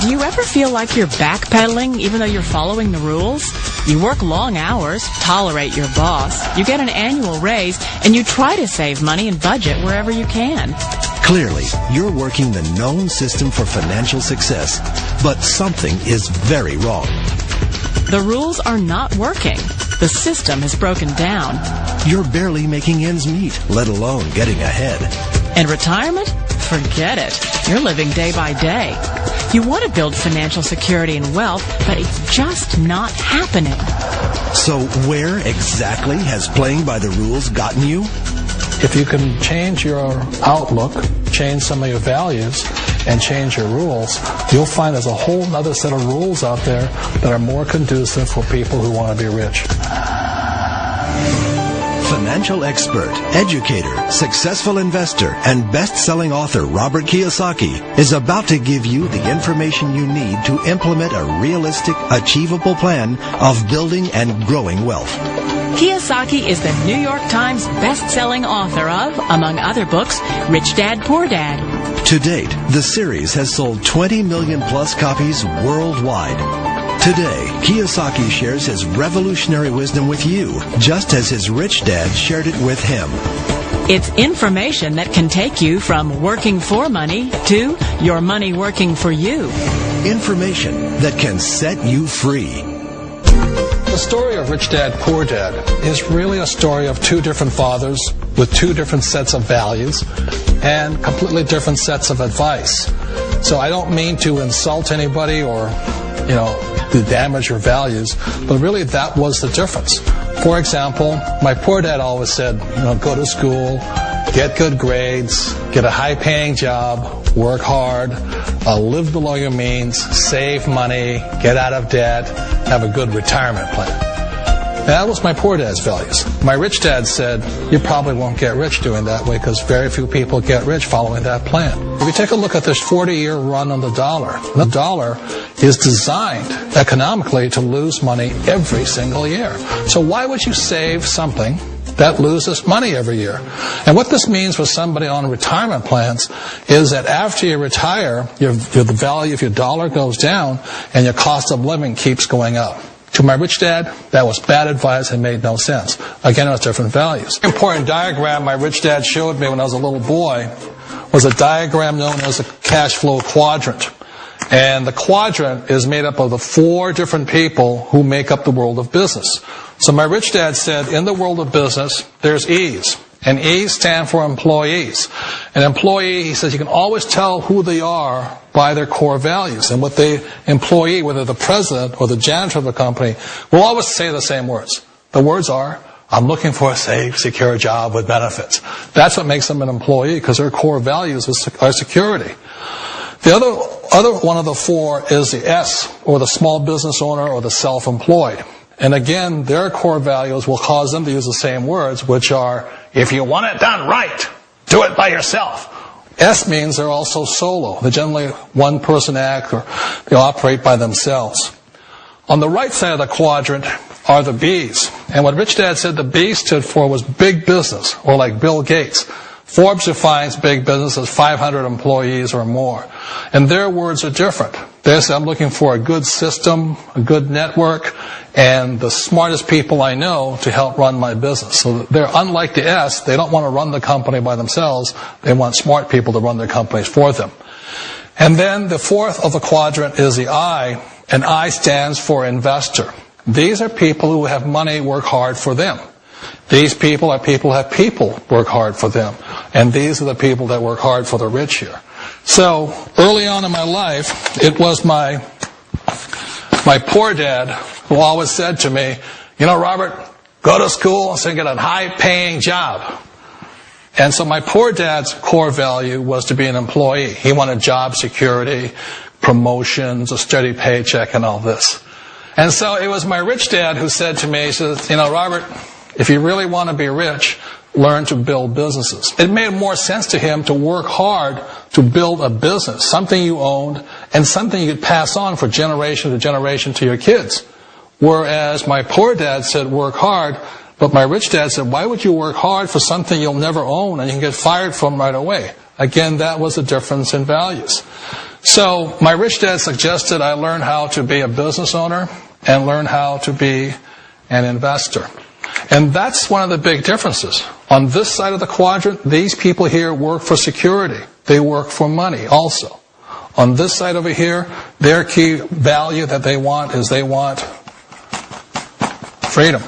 Do you ever feel like you're backpedaling even though you're following the rules? You work long hours, tolerate your boss, you get an annual raise, and you try to save money and budget wherever you can. Clearly, you're working the known system for financial success, but something is very wrong. The rules are not working. The system has broken down. You're barely making ends meet, let alone getting ahead. And retirement? Forget it. You're living day by day. You want to build financial security and wealth, but it's just not happening. So where exactly has playing by the rules gotten you? If you can change your outlook, change some of your values, and change your rules, you'll find there's a whole other set of rules out there that are more conducive for people who want to be rich. Financial expert, educator, successful investor, and best-selling author Robert Kiyosaki is about to give you the information you need to implement a realistic, achievable plan of building and growing wealth. Kiyosaki is the New York Times best-selling author of, among other books, Rich Dad, Poor Dad. To date, the series has sold 20 million plus copies worldwide. Today, Kiyosaki shares his revolutionary wisdom with you, just as his rich dad shared it with him. It's information that can take you from working for money to your money working for you. Information that can set you free. The story of Rich Dad, Poor Dad is really a story of two different fathers with two different sets of values and completely different sets of advice. So I don't mean to insult anybody or, to damage your values, but really that was the difference. For example, my poor dad always said, go to school, get good grades, get a high-paying job, work hard, live below your means, save money, get out of debt, have a good retirement plan. That was my poor dad's values. My rich dad said, you probably won't get rich doing that way because very few people get rich following that plan. If you take a look at this 40-year run on the dollar is designed economically to lose money every single year. So why would you save something that loses money every year? And what this means for somebody on retirement plans is that after you retire, the value of your dollar goes down and your cost of living keeps going up. To my rich dad, that was bad advice and made no sense. Again, it was different values. An important diagram my rich dad showed me when I was a little boy was a diagram known as a cash flow quadrant. And the quadrant is made up of the four different people who make up the world of business. So my rich dad said, in the world of business, there's E's. And E's stand for employees. An employee, he says, you can always tell who they are by their core values. And what the employee, whether the president or the janitor of the company, will always say the same words. The words are, I'm looking for a safe, secure job with benefits. That's what makes them an employee, because their core values are security. The other one of the four is the S, or the small business owner or the self-employed. And again, their core values will cause them to use the same words, which are, if you want it done right, do it by yourself. S means they're also solo. They're generally one-person act, or they operate by themselves. On the right side of the quadrant are the B's. And what Rich Dad said the B stood for was big business, or like Bill Gates. Forbes defines big business as 500 employees or more. And their words are different. They say, I'm looking for a good system, a good network, and the smartest people I know to help run my business. So they're unlike the S. They don't want to run the company by themselves. They want smart people to run their companies for them. And then the fourth of the quadrant is the I, and I stands for investor. These are people who have money work hard for them. These people are people who have people work hard for them. And these are the people that work hard for the rich here. So early on in my life, it was my poor dad who always said to me, Robert, go to school and get a high-paying job. And so my poor dad's core value was to be an employee. He wanted job security, promotions, a steady paycheck, and all this. And so it was my rich dad who said to me, he says, Robert, if you really want to be rich, learn to build businesses. It made more sense to him to work hard to build a business, something you owned, and something you could pass on for generation to generation to your kids. Whereas my poor dad said work hard, but my rich dad said, why would you work hard for something you'll never own and you can get fired from right away? Again, that was a difference in values. So my rich dad suggested I learn how to be a business owner and learn how to be an investor. And that's one of the big differences. On this side of the quadrant, these people here work for security. They work for money also. On this side over here, their key value that they want is they want freedom.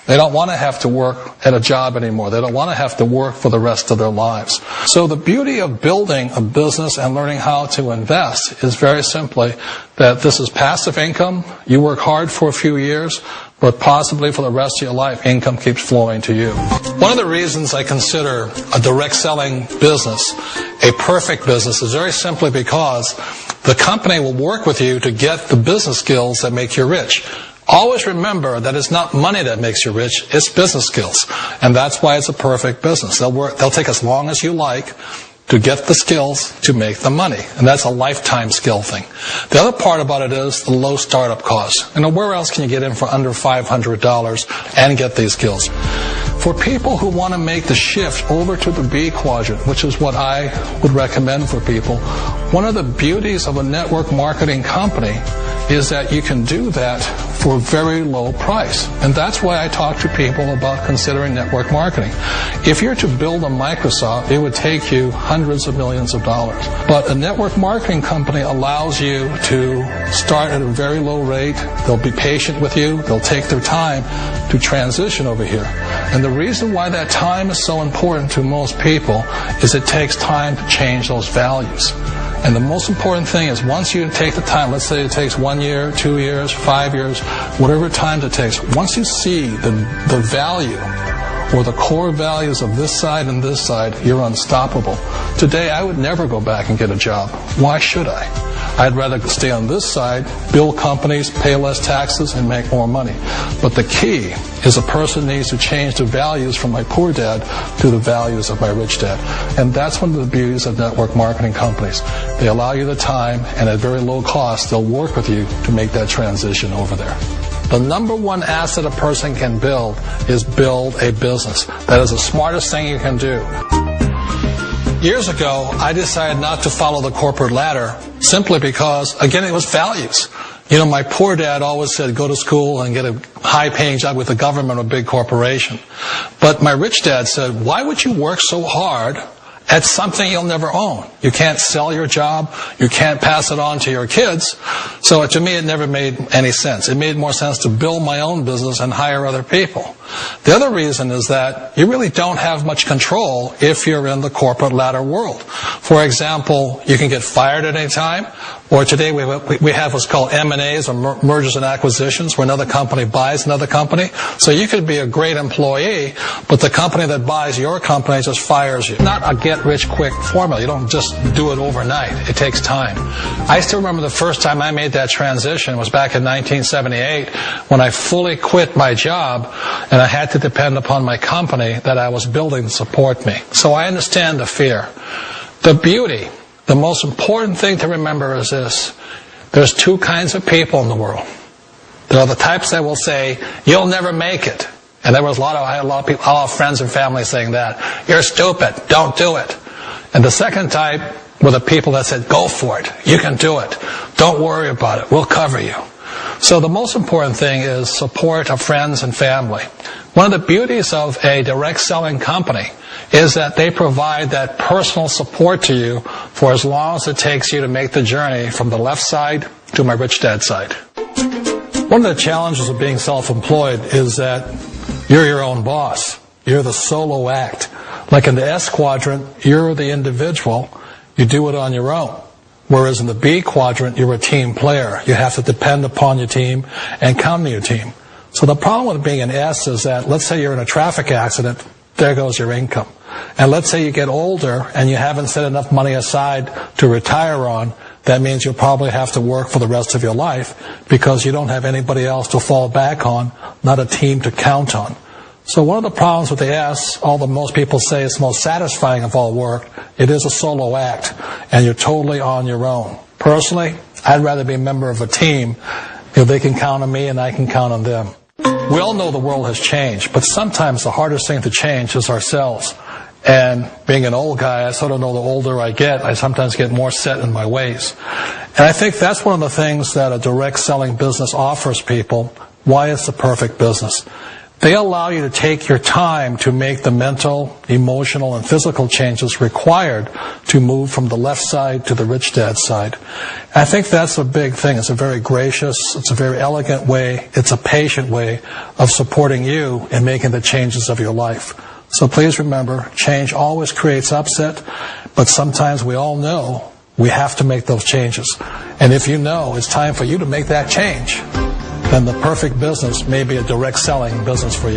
They don't want to have to work at a job anymore. They don't want to have to work for the rest of their lives. So the beauty of building a business and learning how to invest is very simply that this is passive income. You work hard for a few years, but possibly for the rest of your life, income keeps flowing to you. One of the reasons I consider a direct selling business a perfect business is very simply because the company will work with you to get the business skills that make you rich. Always remember that it's not money that makes you rich, it's business skills. And that's why it's a perfect business. They'll take as long as you like to get the skills to make the money. And that's a lifetime skill thing. The other part about it is the low startup cost. Where else can you get in for under $500 and get these skills? For people who want to make the shift over to the B quadrant, which is what I would recommend for people, one of the beauties of a network marketing company is that you can do that for a very low price. And that's why I talk to people about considering network marketing. If you're to build a Microsoft, it would take you hundreds of millions of dollars. But a network marketing company allows you to start at a very low rate. They'll be patient with you. They'll take their time to transition over here. And the reason why that time is so important to most people is it takes time to change those values. And the most important thing is once you take the time, let's say it takes 1 year, 2 years, 5 years, whatever time it takes, once you see the value or the core values of this side and this side, you're unstoppable. Today, I would never go back and get a job. Why should I? I'd rather stay on this side, build companies, pay less taxes, and make more money. But the key is a person needs to change the values from my poor dad to the values of my rich dad. And that's one of the beauties of network marketing companies. They allow you the time, and at very low cost, they'll work with you to make that transition over there. The number one asset a person can build is build a business. That is the smartest thing you can do. Years ago, I decided not to follow the corporate ladder simply because, again, it was values. My poor dad always said, go to school and get a high-paying job with the government or a big corporation. But my rich dad said, why would you work so hard at something you'll never own? You can't sell your job. You can't pass it on to your kids. So to me, it never made any sense. It made more sense to build my own business and hire other people. The other reason is that you really don't have much control if you're in the corporate ladder world. For example, you can get fired at any time, or today we have what's called M&As, or mergers and acquisitions, where another company buys another company. So you could be a great employee, but the company that buys your company just fires you. Not a get-rich-quick formula. You don't just do it overnight. It takes time. I still remember the first time I made that transition was back in 1978 when I fully quit my job and I had to depend upon my company that I was building to support me. So I understand the fear. The beauty, the most important thing to remember is this. There's two kinds of people in the world. There are the types that will say, you'll never make it. And there was I had a lot of people, a lot of friends and family saying that. You're stupid. Don't do it. And the second type were the people that said, go for it. You can do it. Don't worry about it. We'll cover you. So the most important thing is support of friends and family. One of the beauties of a direct selling company is that they provide that personal support to you for as long as it takes you to make the journey from the left side to my rich dad side. One of the challenges of being self-employed is that you're your own boss. You're the solo act. Like in the S quadrant, you're the individual. You do it on your own. Whereas in the B quadrant, you're a team player. You have to depend upon your team and count on your team. So the problem with being an S is that, let's say you're in a traffic accident, there goes your income. And let's say you get older and you haven't set enough money aside to retire on, that means you'll probably have to work for the rest of your life because you don't have anybody else to fall back on, not a team to count on. So one of the problems with the S, although most people say it's the most satisfying of all work, it is a solo act, and you're totally on your own. Personally, I'd rather be a member of a team if they can count on me and I can count on them. We all know the world has changed, but sometimes the hardest thing to change is ourselves. And being an old guy, I sort of know the older I get, I sometimes get more set in my ways. And I think that's one of the things that a direct selling business offers people, why it's the perfect business. They allow you to take your time to make the mental, emotional, and physical changes required to move from the left side to the rich dad side. And I think that's a big thing. It's a very gracious, it's a very elegant way, it's a patient way of supporting you in making the changes of your life. So please remember, change always creates upset, but sometimes we all know we have to make those changes. And if you know it's time for you to make that change, then the perfect business may be a direct selling business for you.